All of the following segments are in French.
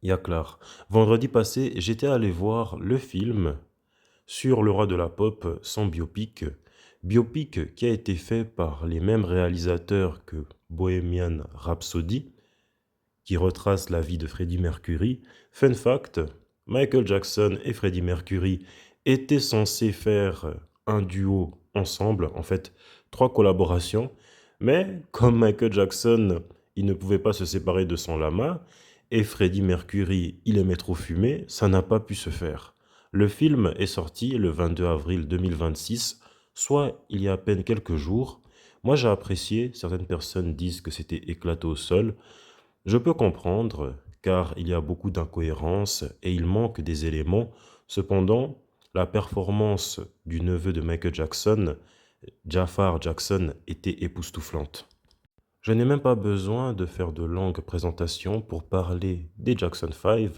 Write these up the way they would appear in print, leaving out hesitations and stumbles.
Yaklar. Vendredi passé, j'étais allé voir le film sur le roi de la pop, son biopic. Biopic qui a été fait par les mêmes réalisateurs que Bohemian Rhapsody, qui retrace la vie de Freddie Mercury. Fun fact, Michael Jackson et Freddie Mercury étaient censés faire un duo ensemble, en fait, 3 collaborations. Mais comme Michael Jackson, il ne pouvait pas se séparer de son lama, et Freddie Mercury, il aimait trop fumer, ça n'a pas pu se faire. Le film est sorti le 22 avril 2026, soit il y a à peine quelques jours. Moi j'ai apprécié, certaines personnes disent que c'était éclaté au sol. Je peux comprendre, car il y a beaucoup d'incohérences et il manque des éléments. Cependant, la performance du neveu de Michael Jackson, Jafar Jackson, était époustouflante. Je n'ai même pas besoin de faire de longues présentations pour parler des Jackson 5.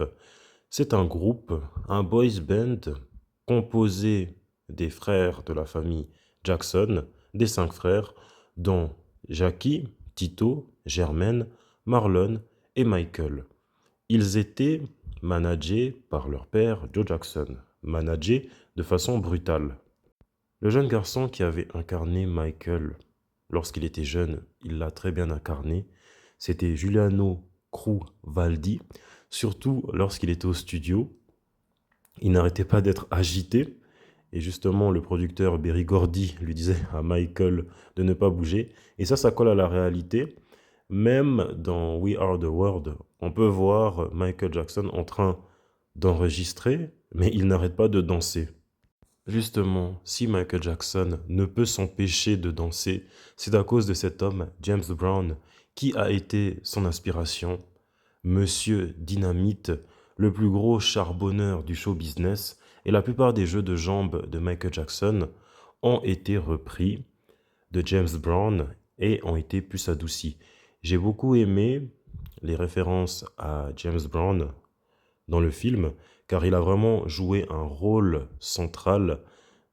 C'est un groupe, un boys band composé des frères de la famille Jackson, des 5 frères, dont Jackie, Tito, Jermaine, Marlon et Michael. Ils étaient managés par leur père Joe Jackson, managés de façon brutale. Le jeune garçon qui avait incarné Michael lorsqu'il était jeune, il l'a très bien incarné, c'était Giuliano Cruvaldi, surtout lorsqu'il était au studio. Il n'arrêtait pas d'être agité, et justement le producteur Berry Gordy lui disait à Michael de ne pas bouger, et ça colle à la réalité. Même dans We Are the World, on peut voir Michael Jackson en train d'enregistrer, mais il n'arrête pas de danser. Justement, si Michael Jackson ne peut s'empêcher de danser, c'est à cause de cet homme, James Brown, qui a été son inspiration. Monsieur Dynamite, le plus gros charbonneur du show business, et la plupart des jeux de jambes de Michael Jackson ont été repris de James Brown et ont été plus adoucis. J'ai beaucoup aimé les références à James Brown dans le film, car il a vraiment joué un rôle central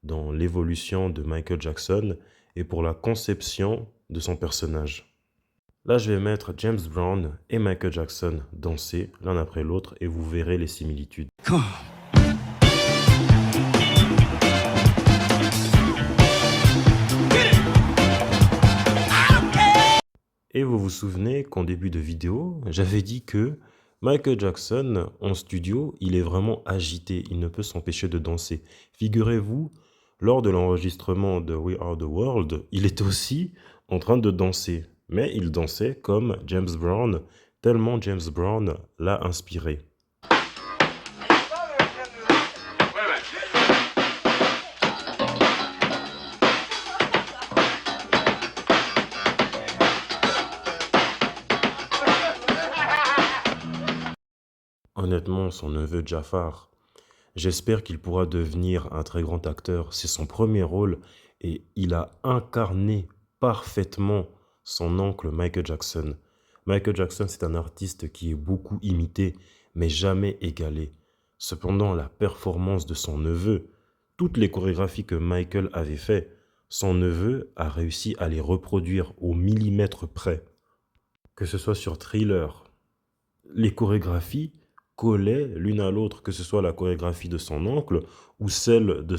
dans l'évolution de Michael Jackson et pour la conception de son personnage. Là, je vais mettre James Brown et Michael Jackson danser l'un après l'autre et vous verrez les similitudes. Et vous vous souvenez qu'en début de vidéo, j'avais dit que Michael Jackson, en studio, il est vraiment agité, il ne peut s'empêcher de danser. Figurez-vous, lors de l'enregistrement de We Are the World, il était aussi en train de danser. Mais il dansait comme James Brown, tellement James Brown l'a inspiré. Honnêtement, son neveu Jafar, j'espère qu'il pourra devenir un très grand acteur. C'est son premier rôle et il a incarné parfaitement son oncle Michael Jackson. Michael Jackson, c'est un artiste qui est beaucoup imité, mais jamais égalé. Cependant, la performance de son neveu, toutes les chorégraphies que Michael avait fait, son neveu a réussi à les reproduire au millimètre près. Que ce soit sur Thriller, les chorégraphies collaient l'une à l'autre, que ce soit la chorégraphie de son oncle ou celle de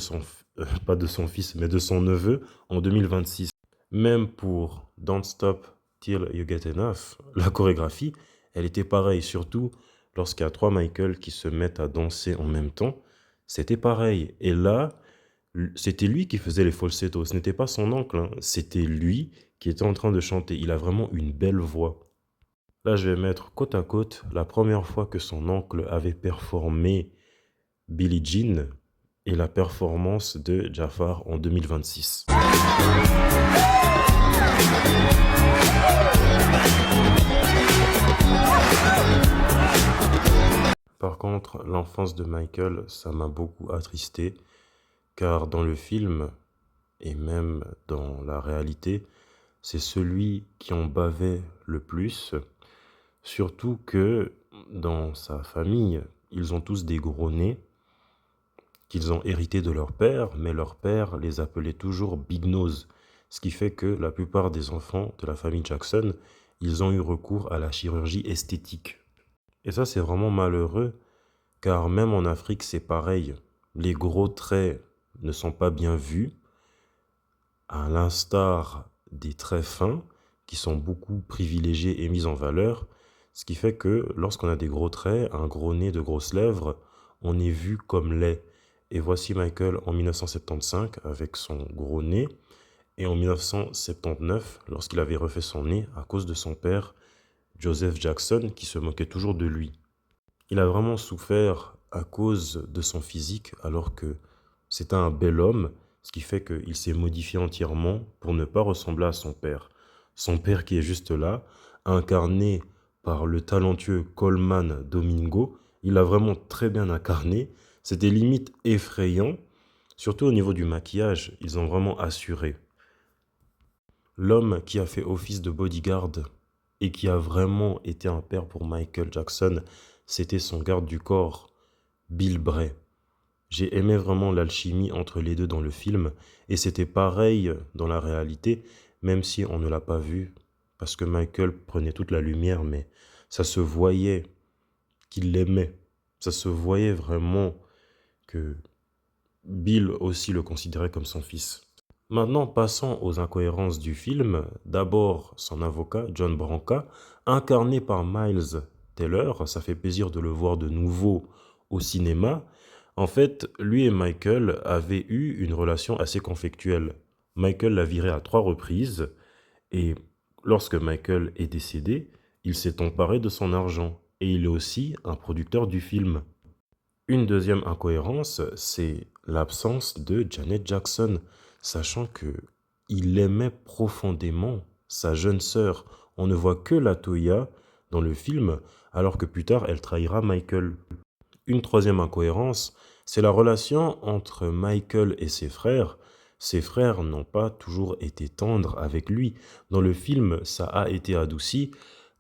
pas de son fils, mais de son neveu en 2026. Même pour Don't Stop Till You Get Enough, la chorégraphie, elle était pareille, surtout lorsqu'il y a 3 Michael qui se mettent à danser en même temps, c'était pareil. Et là, c'était lui qui faisait les falsettos, ce n'était pas son oncle, hein. C'était lui qui était en train de chanter. Il a vraiment une belle voix. Là, je vais mettre côte à côte la première fois que son oncle avait performé Billie Jean et la performance de Jafar en 2026. Par contre, l'enfance de Michael, ça m'a beaucoup attristé, car dans le film, et même dans la réalité, c'est celui qui en bavait le plus. Surtout que dans sa famille, ils ont tous des gros nez qu'ils ont hérités de leur père, mais leur père les appelait toujours Big Nose. Ce qui fait que la plupart des enfants de la famille Jackson, ils ont eu recours à la chirurgie esthétique. Et ça, c'est vraiment malheureux, car même en Afrique, c'est pareil. Les gros traits ne sont pas bien vus, à l'instar des traits fins, qui sont beaucoup privilégiés et mis en valeur, ce qui fait que lorsqu'on a des gros traits, un gros nez, de grosses lèvres, on est vu comme laid. Et voici Michael en 1975 avec son gros nez, et en 1979 lorsqu'il avait refait son nez à cause de son père, Joseph Jackson, qui se moquait toujours de lui. Il a vraiment souffert à cause de son physique, alors que c'était un bel homme, ce qui fait qu'il s'est modifié entièrement pour ne pas ressembler à son père. Son père qui est juste là, incarné par le talentueux Coleman Domingo, il a vraiment très bien incarné. C'était limite effrayant, surtout au niveau du maquillage, ils ont vraiment assuré. L'homme qui a fait office de bodyguard et qui a vraiment été un père pour Michael Jackson, c'était son garde du corps, Bill Bray. J'ai aimé vraiment l'alchimie entre les deux dans le film, et c'était pareil dans la réalité, même si on ne l'a pas vu, parce que Michael prenait toute la lumière, mais ça se voyait qu'il l'aimait. Ça se voyait vraiment que Bill aussi le considérait comme son fils. Maintenant, passons aux incohérences du film. D'abord, son avocat, John Branca, incarné par Miles Teller. Ça fait plaisir de le voir de nouveau au cinéma. En fait, lui et Michael avaient eu une relation assez conflictuelle. Michael l'a viré à 3 reprises et lorsque Michael est décédé, il s'est emparé de son argent et il est aussi un producteur du film. Une deuxième incohérence, c'est l'absence de Janet Jackson, sachant que il aimait profondément sa jeune sœur. On ne voit que la Toya dans le film, alors que plus tard elle trahira Michael. Une troisième incohérence, c'est la relation entre Michael et ses frères. Ses frères n'ont pas toujours été tendres avec lui. Dans le film, ça a été adouci,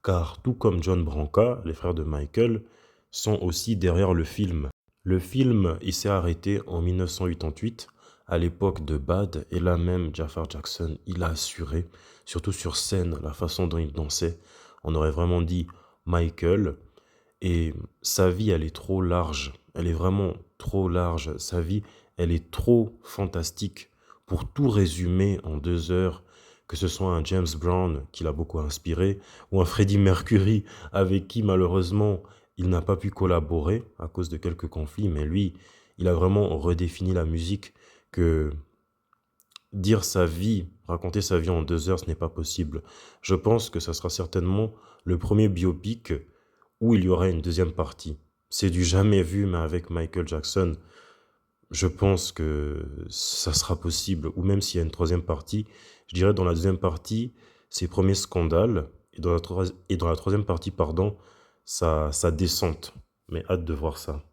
car tout comme John Branca, les frères de Michael, sont aussi derrière le film. Le film, il s'est arrêté en 1988, à l'époque de Bad, et là même, Jafar Jackson, il a assuré, surtout sur scène, la façon dont il dansait. On aurait vraiment dit Michael, et sa vie, elle est trop large. Elle est vraiment trop large. Sa vie, elle est trop fantastique pour tout résumer en 2 heures, que ce soit un James Brown qui l'a beaucoup inspiré, ou un Freddie Mercury avec qui malheureusement il n'a pas pu collaborer à cause de quelques conflits, mais lui, il a vraiment redéfini la musique que dire sa vie, raconter sa vie en 2 heures, ce n'est pas possible. Je pense que ça sera certainement le premier biopic où il y aura une deuxième partie. C'est du jamais vu, mais avec Michael Jackson, je pense que ça sera possible. Ou même s'il y a une troisième partie, je dirais dans la deuxième partie, ses premiers scandales, et dans la troisième partie, pardon, sa descente. Mais hâte de voir ça.